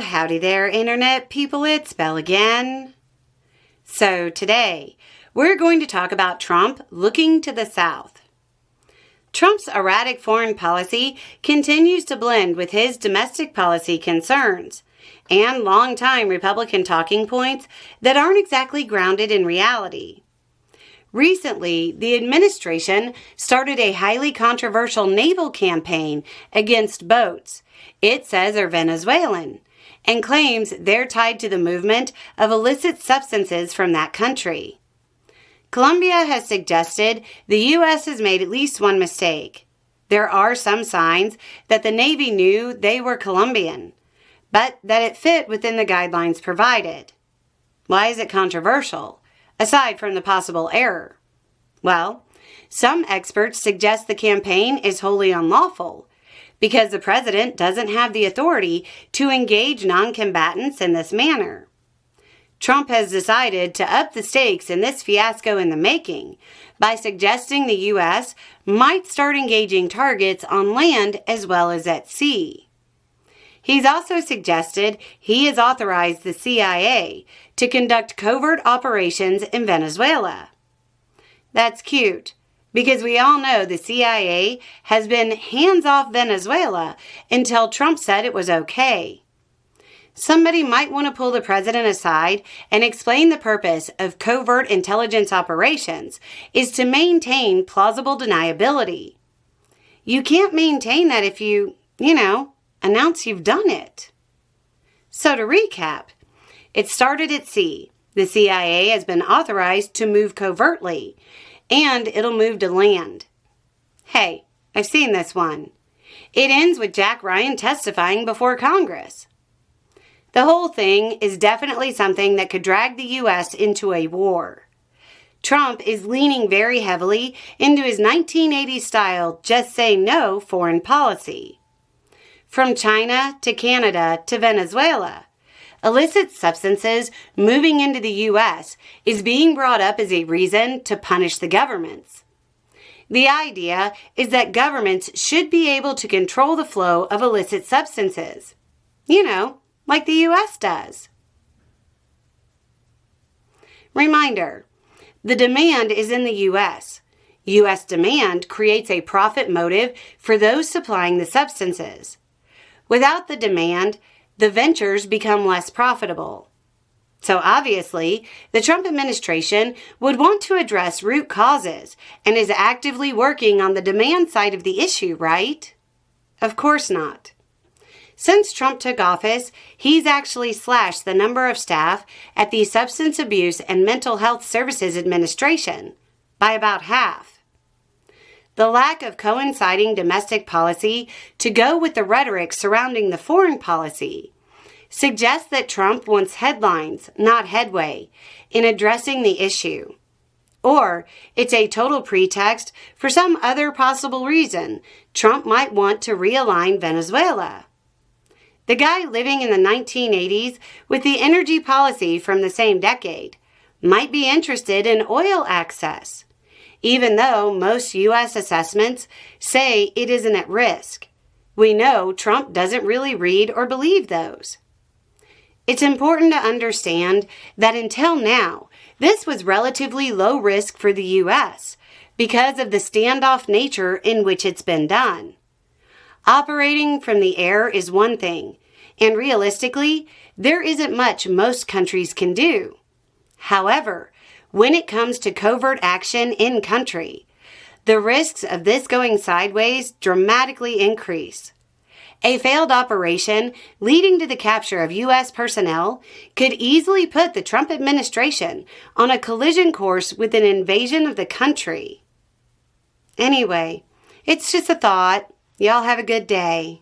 howdy there, Internet people. It's Beau again. So today, we're going to talk about Trump looking to the South. Trump's erratic foreign policy continues to blend with his domestic policy concerns and longtime Republican talking points that aren't exactly grounded in reality. Recently, the administration started a highly controversial naval campaign against boats it says are Venezuelan, and claims they're tied to the movement of illicit substances from that country. Colombia has suggested the U.S. has made at least one mistake. There are some signs that the Navy knew they were Colombian, but that it fit within the guidelines provided. Why is it controversial, aside from the possible error? Well, some experts suggest the campaign is wholly unlawful because the president doesn't have the authority to engage non-combatants in this manner. Trump has decided to up the stakes in this fiasco in the making by suggesting the U.S. might start engaging targets on land as well as at sea. He's also suggested he has authorized the CIA to conduct covert operations in Venezuela. That's cute, because we all know the CIA has been hands-off Venezuela until Trump said it was okay. Somebody might want to pull the president aside and explain the purpose of covert intelligence operations is to maintain plausible deniability. You can't maintain that if you announce you've done it. So to recap, it started at sea. The CIA has been authorized to move covertly, and it'll move to land. Hey, I've seen this one. It ends with Jack Ryan testifying before Congress. The whole thing is definitely something that could drag the U.S. into a war. Trump is leaning very heavily into his 1980s style just say no foreign policy. From China to Canada to Venezuela, illicit substances moving into the U.S. is being brought up as a reason to punish the governments. The idea is that governments should be able to control the flow of illicit substances. Like the U.S. does. Reminder, the demand is in the U.S. U.S. demand creates a profit motive for those supplying the substances. Without the demand, the ventures become less profitable. So obviously, the Trump administration would want to address root causes and is actively working on the demand side of the issue, right? Of course not. Since Trump took office, he's actually slashed the number of staff at the Substance Abuse and Mental Health Services Administration by about half. The lack of coinciding domestic policy to go with the rhetoric surrounding the foreign policy suggests that Trump wants headlines, not headway, in addressing the issue. Or it's a total pretext for some other possible reason Trump might want to realign Venezuela. The guy living in the 1980s with the energy policy from the same decade might be interested in oil access, even though most U.S. assessments say it isn't at risk. We know Trump doesn't really read or believe those. It's important to understand that until now, this was relatively low risk for the U.S. because of the standoff nature in which it's been done. Operating from the air is one thing, and realistically, there isn't much most countries can do. However, when it comes to covert action in country, the risks of this going sideways dramatically increase. A failed operation leading to the capture of U.S. personnel could easily put the Trump administration on a collision course with an invasion of the country. Anyway, it's just a thought. Y'all have a good day.